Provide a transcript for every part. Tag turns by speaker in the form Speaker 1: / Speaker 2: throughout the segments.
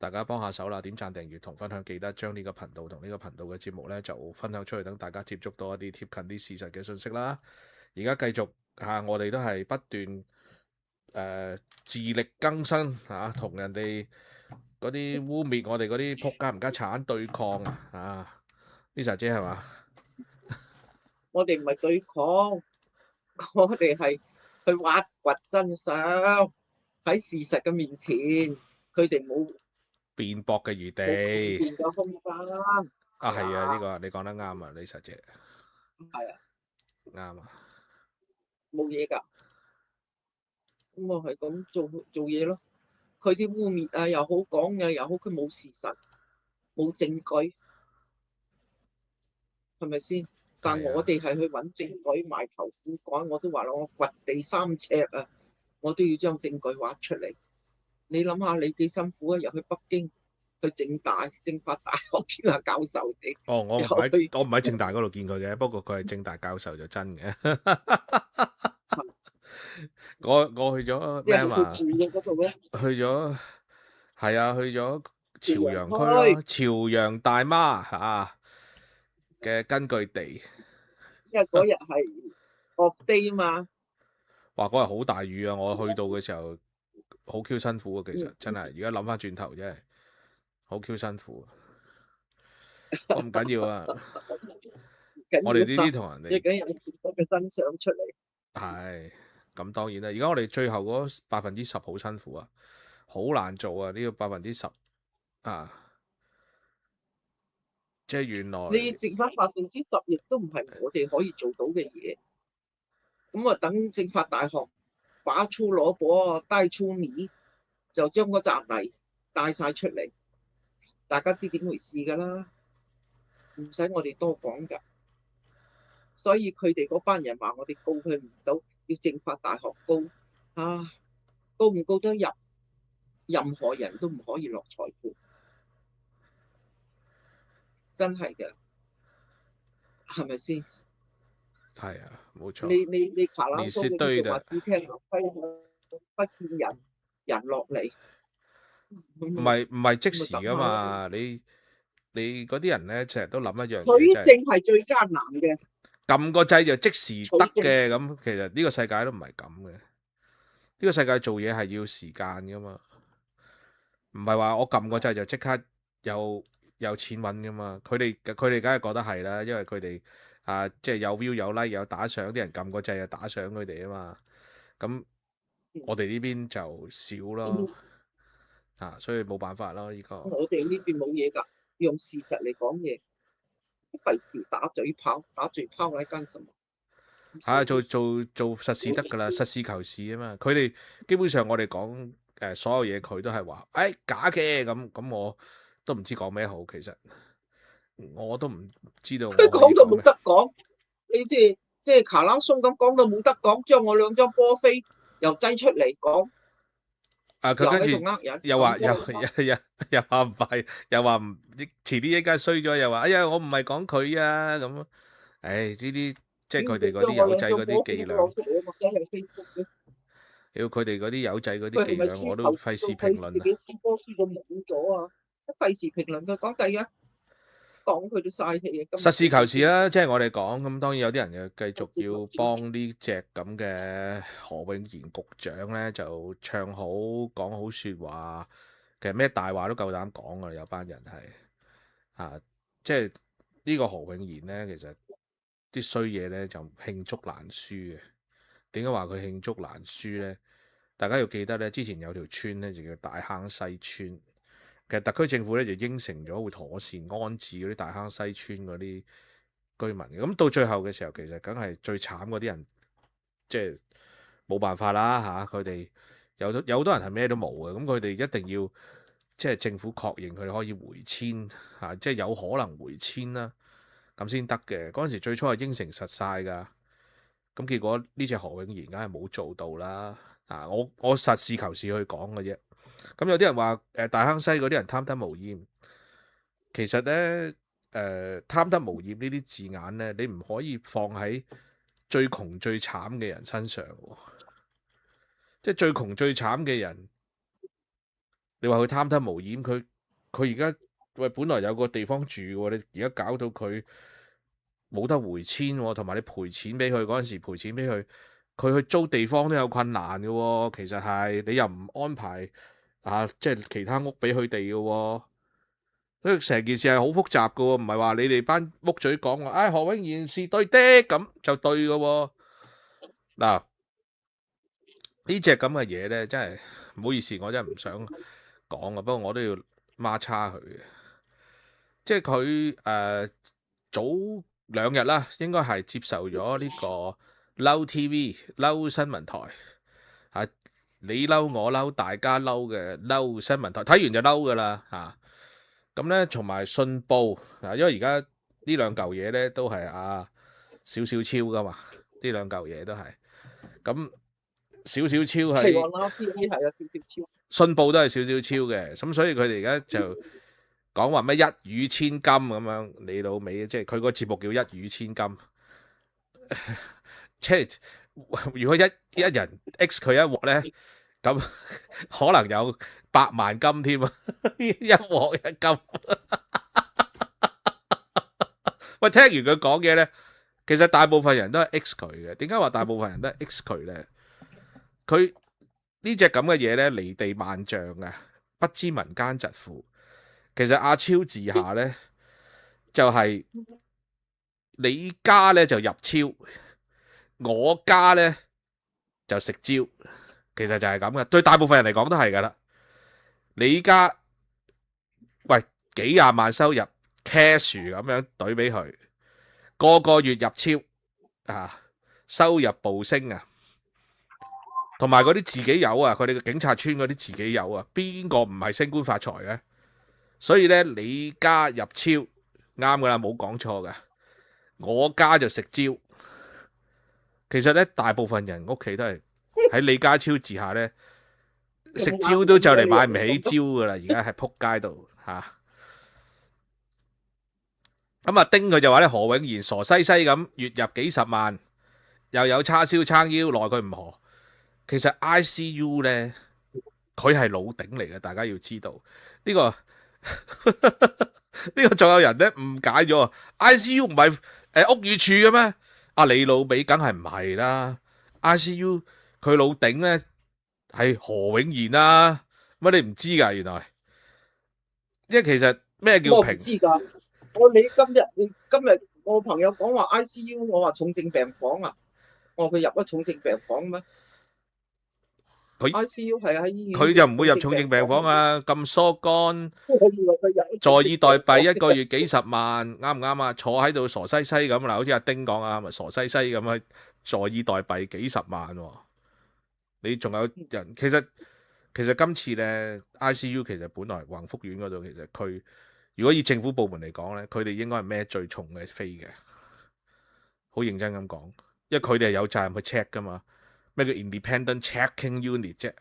Speaker 1: 大家幫下手啦，點讚、訂閱同分享，記得將呢個頻道同呢個頻道嘅節目呢就分享出去，等大家接觸到一啲貼近啲事實嘅信息啦。而家繼續我哋都係不斷自力更生同人哋嗰啲污蔑我哋嗰啲仆街唔家產對抗Lisa 姐係嘛？
Speaker 2: 我哋唔係對抗，我哋係去挖掘真相，喺事實嘅面前，佢哋冇
Speaker 1: 辯駁嘅餘地
Speaker 2: 冇辯嘅空間。
Speaker 1: 係啊，呢個你講得啱啊，Lisa 姐
Speaker 2: 係啊，
Speaker 1: 啱啊，
Speaker 2: 冇嘢㗎，咁我係咁做嘢咯。佢啲污蔑啊又好，講嘅又好，佢冇事實，冇證據，係咪先？但我哋係去揾證據，埋頭苦幹。我都話啦，我掘地3尺啊，我都要將證據挖出嚟。你諗下，你幾辛苦啊？入去北京，去政法大學見下教授你。
Speaker 1: 我唔喺政大嗰度見佢嘅，不過佢係政大教授就真嘅。我去咗咩嘛？
Speaker 2: 住嘅嗰度咧，
Speaker 1: 去咗係啊，去咗朝
Speaker 2: 朝陽
Speaker 1: 陽區咯，
Speaker 2: 區，
Speaker 1: 朝陽大媽嘅根據地。
Speaker 2: 因為嗰日係惡地嘛。
Speaker 1: 話嗰日好大雨啊！我去到嘅時候好 Q 辛苦啊，其實真係而家諗翻轉頭真係好 Q 辛苦啊。不過唔緊要啊，我哋呢啲同人哋
Speaker 2: 最緊要有事實嘅真相出嚟。
Speaker 1: 係咁，當然啦。而家我哋最後嗰10%好辛苦啊，好難做啊！呢個10%即係原來
Speaker 2: 你剩翻10%亦都唔係我哋可以做到嘅嘢。咁啊，等政法大學把粗攞波低粗米，就將嗰扎泥帶晒出嚟，大家知點回事㗎啦，唔使我哋多講㗎。所以佢哋嗰班人話我哋告佢唔到，要政法大學告告唔告得入，任何人都唔可以落裁判，真係嘅，係咪先？
Speaker 1: 係啊，冇錯。
Speaker 2: 你卡拉
Speaker 1: 你
Speaker 2: 蘇嗰啲就話
Speaker 1: 是對的，
Speaker 2: 只聽劉輝不見人落嚟，
Speaker 1: 唔係即時噶
Speaker 2: 咁咪得嘛？
Speaker 1: 嘛？你嗰啲人咧，成日都諗一樣
Speaker 2: 取
Speaker 1: 嘢，就係
Speaker 2: 證係最艱難嘅，
Speaker 1: 撳個掣就即時得
Speaker 2: 取證
Speaker 1: 嘅。咁其實呢個世界都唔係咁嘅。呢個世界做嘢係要時間噶嘛，唔係話我撳個掣就即刻有錢揾噶嘛。佢哋梗係覺得係啦，因為佢哋即係有 view 有 like 有打賞，啲人撳個掣就打賞佢哋啊嘛。咁我哋呢邊就少咯，所以冇辦法咯呢個。
Speaker 2: 我哋呢邊冇嘢㗎，用事實嚟講嘢，費事打嘴炮，打嘴炮嚟幹什麼？
Speaker 1: 做實事得噶啦，實事求是啊嘛。佢哋基本上我哋講所有嘢，佢都係話假嘅咁，我都唔知講咩好。其實我都唔知道我可以
Speaker 2: 講到冇
Speaker 1: 講咩。
Speaker 2: 得講，你即係卡拉松咁講到冇得講，將我2張波飛又擠出嚟講，
Speaker 1: 佢跟住
Speaker 2: 又喺度呃人，
Speaker 1: 又話又話唔係，又話唔遲啲一間衰咗，又話哎呀我唔係講佢啊咁。呢啲即係佢哋嗰啲友仔嗰啲伎倆，要佢哋嗰啲友仔嗰啲伎倆，我都費事評論啊。
Speaker 2: 自己輸波輸到冇咗啊！費事評論佢講第一，講佢都嘥氣啊！
Speaker 1: 實事求是啦，即係我哋講咁，當然有啲人又繼續要幫呢隻咁嘅何永賢局長呢，就唱好講好説話。其實咩大話都夠膽講啊！有班人係即係呢個何永賢呢，其實啲衰嘢呢就罄竹難書嘅。點解話佢罄竹難書呢？大家要記得呢，之前有條村呢，就叫大坑西村。其實特區政府咧就應承咗會妥善安置嗰啲大坑西村嗰啲居民嘅，咁到最後嘅時候，其實梗係最慘嗰啲人，即係冇辦法啦嚇。佢哋有好多人係咩都冇嘅，咁佢哋一定要即係政府確認佢哋可以回遷即係有可能回遷啦，咁先得嘅。嗰陣時最初係應承實晒㗎，咁結果呢隻何永賢梗係冇做到啦。我實事求是去講嘅啫。咁有啲人話大坑西嗰啲人貪得無厭，其實咧貪得無厭呢啲字眼咧，你唔可以放喺最窮最慘嘅人身上喎。即係最窮最慘嘅人，你話佢貪得無厭，佢而家喂本來有個地方住喎，你而家搞到佢冇得回遷喎，同埋你賠錢俾佢嗰陣時賠錢俾佢，佢去租地方都有困難嘅喎。其實係你又唔安排即係其他屋俾佢哋嘅喎。所以成件事係好複雜嘅喎，唔係話你哋班屋嘴講話，何永賢是對的咁就對嘅喎。嗱，呢隻咁嘅嘢呢，真係唔好意思，我真係唔想講啊。不過我都要孖叉佢嘅，即係佢早2日啦，應該係接受咗呢個嬲 TV 嬲新聞台啊，你嬲我嬲大家嬲嘅嬲新聞台，睇完就嬲噶啦嚇。咁咧，同埋信報啊，因為而家呢兩嚿嘢咧都係少少超噶嘛，呢兩嚿嘢都係咁少少超係。
Speaker 2: 係喎，啦 TV 係有少少超。
Speaker 1: 信報都係少少超嘅，咁所以佢哋而家就講話咩一語千金咁樣，你老味，即係佢個節目叫一語千金，即係如果一人 X 佢一鑊咧，咁可能有100萬金添啊！一鑊一金。喂，聽完佢講嘢咧，其實大部分人都係 X 佢嘅。點解話大部分人都係 X 佢咧？佢呢隻咁嘅嘢咧，離地萬丈啊，不知民間疾苦。其實阿超治下咧，就係你家咧就入超，我家咧就食蕉。其實就係咁嘅，對大部分人嚟講都係噶啦。你家喂幾廿萬收入 cash 咁樣懟俾佢，個月入超收入暴升啊！同埋嗰啲自己友啊，佢哋嘅警察村嗰啲自己友啊，邊個唔係升官發財嘅？所以咧，你家入超啱噶啦，冇講錯噶。我家就食蕉。其實咧，大部分人屋企都係喺李家超治下咧，食蕉都就嚟買唔起蕉噶啦。而家係撲街度嚇。咁啊，丁佢就話咧，何永賢傻西西咁月入幾十萬，又有叉燒撐腰，奈佢唔何。其實 ICU 咧，佢係老頂嚟嘅，大家要知道呢個呢個仲有人咧誤解咗 ICU 唔係屋宇署嘅咩？你老味梗係唔係啦 ？ICU 佢老頂咧係何永賢啦，乜你唔知㗎？原來，因為其實咩叫平？
Speaker 2: 我唔知㗎。你今日我朋友講話 ICU，我話重症病房啊，佢入咗重症病房咩？
Speaker 1: 佢
Speaker 2: ICU 係喺醫院，
Speaker 1: 佢就唔會入重症病房啊！咁疏肝，坐以待斃，一個月幾十萬，啱唔啱啊？坐喺度傻西西咁嗱，好似阿丁講啊，咪傻西西咁啊，坐以待斃幾十萬喎。你仲有人其實今次咧 ICU 其實本來宏福苑嗰度，其實佢如果以政府部門嚟講咧，佢哋應該係孭最重嘅飛嘅，好認真咁講，因為佢哋係有責任去 check 噶嘛。咩叫 independent checking unit 啫？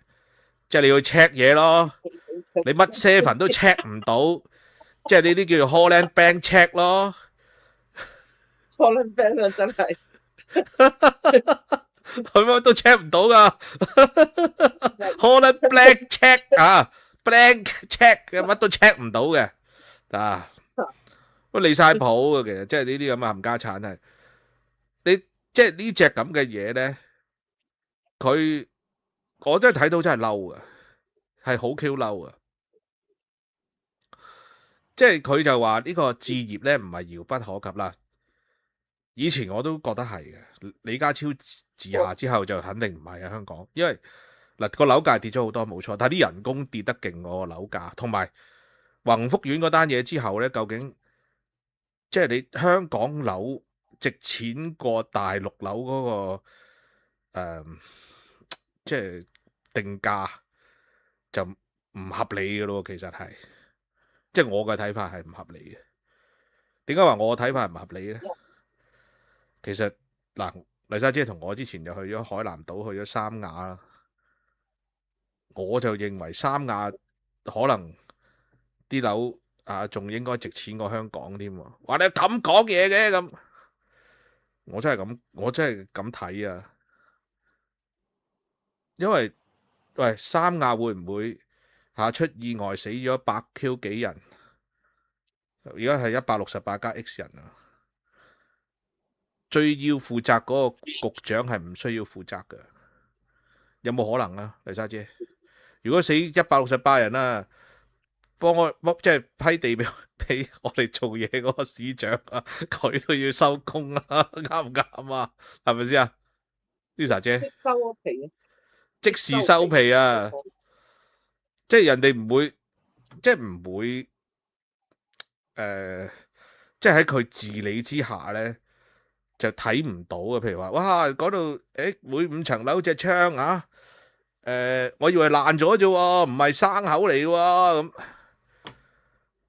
Speaker 1: 即係你要 check 嘢咯，你乜 seven 都 check 唔到，即係呢啲叫做 Holland Bank check 咯。
Speaker 2: Holland Bank 啊，真係
Speaker 1: 佢乜都 check 唔到噶。Holland Blank check 啊，blank check 嘅乜都 check 唔到嘅都離晒譜嘅。其實即係呢啲咁嘅冚家產係你即係呢隻咁嘅嘢咧。我真係睇到真係嬲啊，係好 Q 嬲啊！即係佢就話呢個置業咧唔係遙不可及啦。以前我都覺得係嘅，李家超治下之後就肯定唔係啊香港，因為個樓價跌咗好多冇錯，但係啲人工跌得勁喎樓價，同埋宏福苑嗰單嘢之後咧，究竟即係你香港樓值錢過大陸樓嗰個即係定價就唔合理嘅咯，其實係，即係我嘅睇法係唔合理嘅。點解話我嘅睇法係唔合理呢？其實黎莎姐同我之前就去咗海南島，去咗三亞啦。我就認為三亞可能啲樓仲應該值錢過香港添喎。話你咁講嘢嘅咁，我真係咁睇啊！因為喂，三亞會唔會出意外死咗100Q幾人，而家係168加 X 人啊！最要負責嗰個局長係唔需要負責嘅，有冇可能啊，黎莎姐？如果死168人啦，幫即係批地俾我哋做嘢嗰個市長啊，佢都要收工啦，啱唔啱啊？係咪先啊，Lisa 姐？
Speaker 2: 即收咗皮啊！
Speaker 1: 即時收皮啊！即係人哋唔會，即係唔會，即係喺佢治理之下咧，就睇唔到嘅。譬如話，哇，嗰度每5層樓隻窗啊，我以為爛咗啫喎，唔係生口嚟喎咁。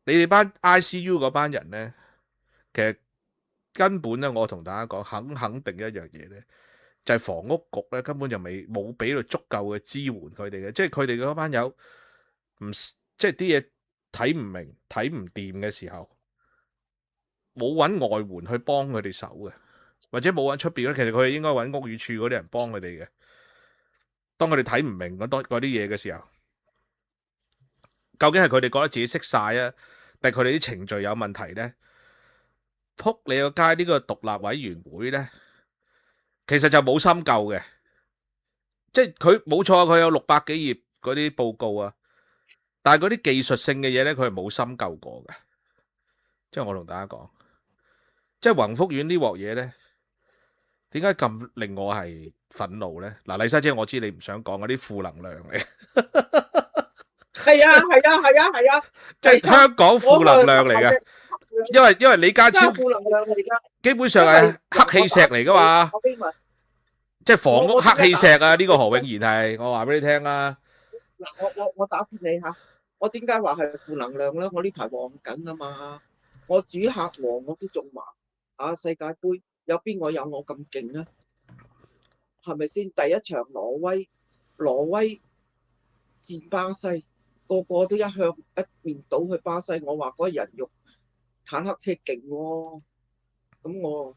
Speaker 1: 你哋班 ICU 嗰班人咧，其實根本咧，我同大家講，肯定一樣嘢咧，就係房屋局咧根本就冇俾到足夠嘅支援佢哋嘅，即係佢哋嗰班友唔即係啲嘢睇唔明、睇唔掂嘅時候，冇揾外援去幫佢哋手嘅，或者冇揾出邊咧，其實佢哋應該揾屋宇署嗰啲人幫佢哋嘅。當佢哋睇唔明嗰啲嘢嘅時候，究竟係佢哋覺得自己識晒啊，定係佢哋啲程序有問題咧？撲你個街呢個獨立委員會咧，其實就冇深究嘅，即係佢冇錯，佢有600幾頁嗰啲報告啊，但係嗰啲技術性嘅嘢咧，佢係冇深究過嘅。即係我同大家講，即係宏福苑呢鑊嘢咧，點解咁令我係憤怒咧？嗱，麗莎姐，我知你唔想講嗰啲負能量嚟，
Speaker 2: 係啊，
Speaker 1: 即係香港負能量嚟嘅，因為李家超
Speaker 2: 負能量嚟㗎，
Speaker 1: 基本上係黑氣石嚟噶嘛，即係房屋黑氣石啊！呢個何永賢係，我話俾你聽啊。
Speaker 2: 嗱，我打斷你嚇，我點解話係負能量咧？我呢排旺緊啊嘛，我主客王我都中埋啊！世界盃有邊個有我咁勁啊？係咪先？第一場挪威戰巴西，個個都一面倒去巴西。我話嗰個人肉坦克車勁喎，咁我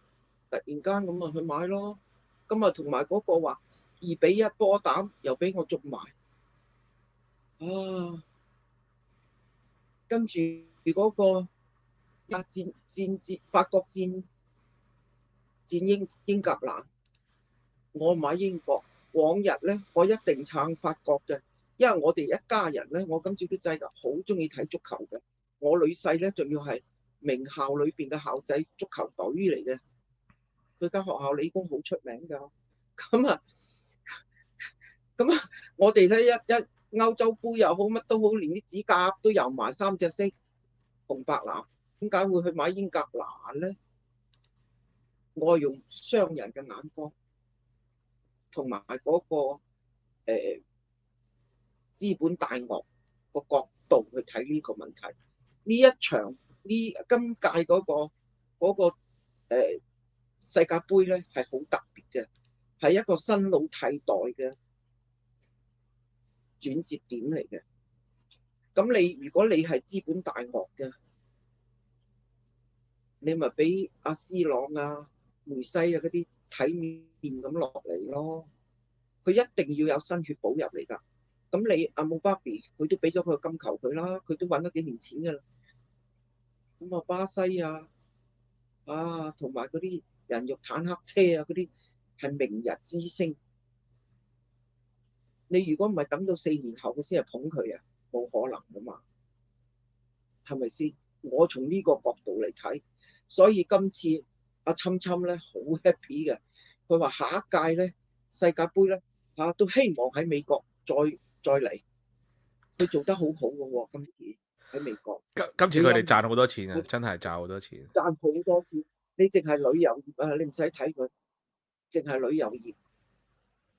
Speaker 2: 突然間咁啊去買咯。咁啊同埋嗰個話2-1波膽又俾我中埋啊！跟住嗰個法國戰英格蘭，我買英國。往日咧，我一定撐法國嘅，因為我哋一家人咧，我今朝都制㗎，好中意睇足球嘅。我女婿咧，仲要係名校裏邊嘅校仔足球隊嚟嘅，佢間學校理工好出名㗎。咁啊，我哋咧一歐洲杯又好，乜都好，連啲指甲都油埋3隻色紅白藍，點解會去買英格蘭咧？我係用商人嘅眼光，同埋嗰個資本大鱷個角度去睇呢個問題。呢一場今屆嗰個世界盃咧係好特別嘅，係一個新老替代嘅轉折點嚟嘅。咁如果你係資本大鱷嘅，你咪俾阿 C 朗啊、梅西啊嗰啲體面咁落嚟咯。佢一定要有新血補入嚟㗎。咁你阿姆巴比佢都俾咗佢金球佢啦，佢都揾咗幾年錢㗎啦。咁啊巴西啊同埋嗰啲人肉坦克車啊嗰啲係明日之星。你如果唔係等到4年後佢先係捧佢啊，冇可能㗎嘛，係咪先？我從呢個角度嚟睇，所以今次阿侵咧好 happy 嘅，佢話下一屆咧世界盃咧都希望喺美國再嚟，佢做得好好嘅喎。今次喺美國，
Speaker 1: 今次佢哋賺好多錢啊，真係賺好多錢，
Speaker 2: 賺好多錢。你淨係旅遊業啊，你唔使睇佢，淨係旅遊業。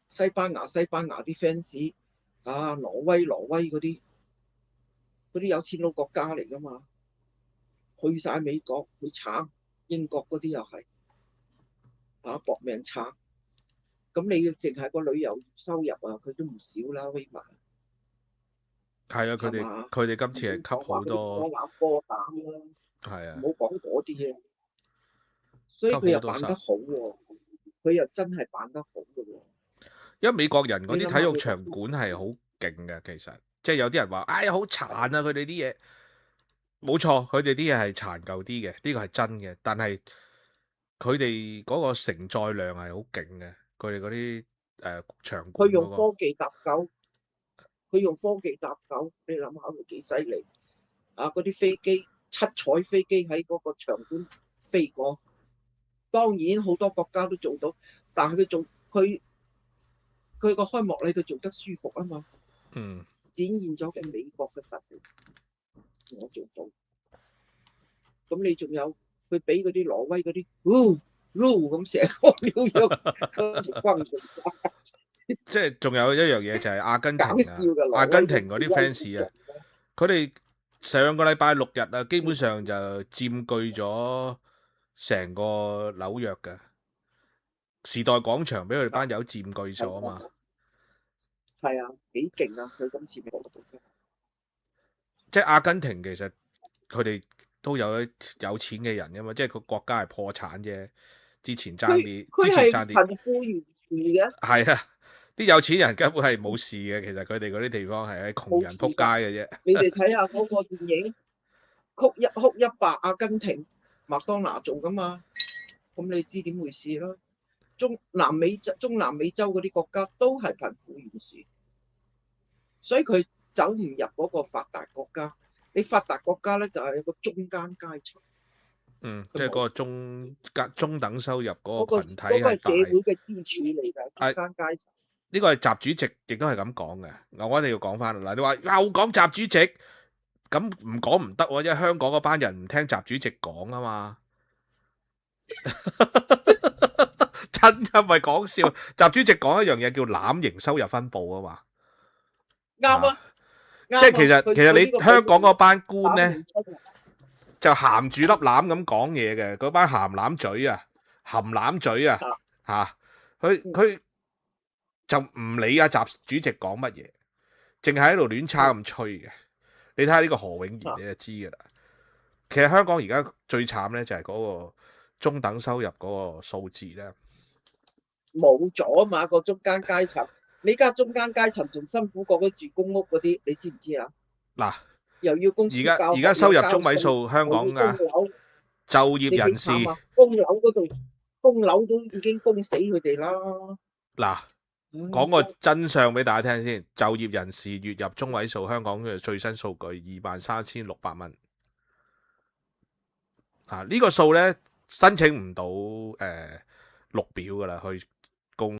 Speaker 2: 西班牙啲 fans 挪威嗰啲有錢佬國家嚟噶嘛，去晒美國去撐，英國嗰啲又係搏命撐。咁你淨係個旅遊收入啊，佢都唔少啦，威華。
Speaker 1: 係啊，佢哋今次係吸好多
Speaker 2: 波膽啦，
Speaker 1: 係啊，
Speaker 2: 唔好講嗰啲嘢。所以佢又辦得好喎，佢又真係辦得好嘅喎。
Speaker 1: 因為美國人嗰啲體育場館係好勁嘅，其實即係有啲人話，哎呀好殘啊！佢哋啲嘢冇錯，佢哋啲嘢係殘舊啲嘅，呢個係真嘅。但係佢哋嗰個承載量係好勁嘅，佢哋嗰啲場
Speaker 2: 佢
Speaker 1: 館嗰個。
Speaker 2: 用科技搭救，佢用科技搭救，你諗下佢幾犀利啊！嗰啲飛機七彩飛機喺嗰個場館飛過，當然好多國家都做到，但係佢個開幕禮佢做得舒服啊嘛，
Speaker 1: 嗯，
Speaker 2: 展現咗嘅美國嘅實力，我做到。咁你仲有佢俾嗰啲挪威嗰啲咁成個紐約跟住轟佢，
Speaker 1: 即係仲有一樣嘢就係阿根廷
Speaker 2: 搞笑
Speaker 1: 啊，
Speaker 2: 嘅挪
Speaker 1: 阿根
Speaker 2: 威
Speaker 1: 廷嗰啲 fans 啊，佢哋上個禮拜六日啊，基本上就佔據咗成個紐約嘅時代廣場，俾佢哋班友佔據咗啊嘛。
Speaker 2: 係啊，幾勁啊！佢今次美國真係
Speaker 1: 即係阿根廷其實佢哋都有有錢嘅人噶嘛，即係個國家係破產啫。之前爭啲，
Speaker 2: 佢係
Speaker 1: 之前爭啲
Speaker 2: 貧富懸殊嘅，
Speaker 1: 係啊，啲有錢人根本係冇事嘅。其實佢哋嗰啲地方係喺窮人撲街嘅啫。
Speaker 2: 你哋睇下嗰個電影哭一百阿根廷麥當娜做噶嘛，咁你知點回事啦？中南美洲嗰啲國家都係貧富懸殊，所以佢走唔入嗰個發達國家。你發達國家咧就係一個中間階層，
Speaker 1: 即係嗰個中等收入嗰個群體
Speaker 2: 嗰個係
Speaker 1: 係大。
Speaker 2: 社會嘅支柱嚟㗎，中間階層。
Speaker 1: 呢個係習主席亦都係咁講嘅。我一定要講翻啦。嗱，你話又講習主席，咁唔講唔得喎，因為香港嗰班人唔聽習主席講啊嘛。真係唔係講笑，習主席講一樣嘢叫攬型收入分佈啊嘛。
Speaker 2: 啱啊！
Speaker 1: 即係其實你香港嗰班官咧，就含住粒攬咁講嘢嘅，嗰班鹹攬嘴啊，含攬嘴啊，嚇佢就唔理阿習主席講乜嘢，淨係喺度亂叉咁吹嘅。你睇下呢個何永賢你就知㗎啦。其實香港而家最慘咧就係嗰個中等收入嗰個數字咧，
Speaker 2: 冇咗啊嘛，個中間階層。你而家中間階層仲辛苦過嗰住公屋嗰啲，你知唔知啊？
Speaker 1: 嗱，
Speaker 2: 又要供
Speaker 1: 而家收入中位數香港啊，就業人士
Speaker 2: 供樓都已經供死佢哋啦。
Speaker 1: 嗱，講個真相俾大家聽先，就業人士月入中位數香港嘅最新數據23,600蚊。呢個數咧申請唔到綠表噶啦，去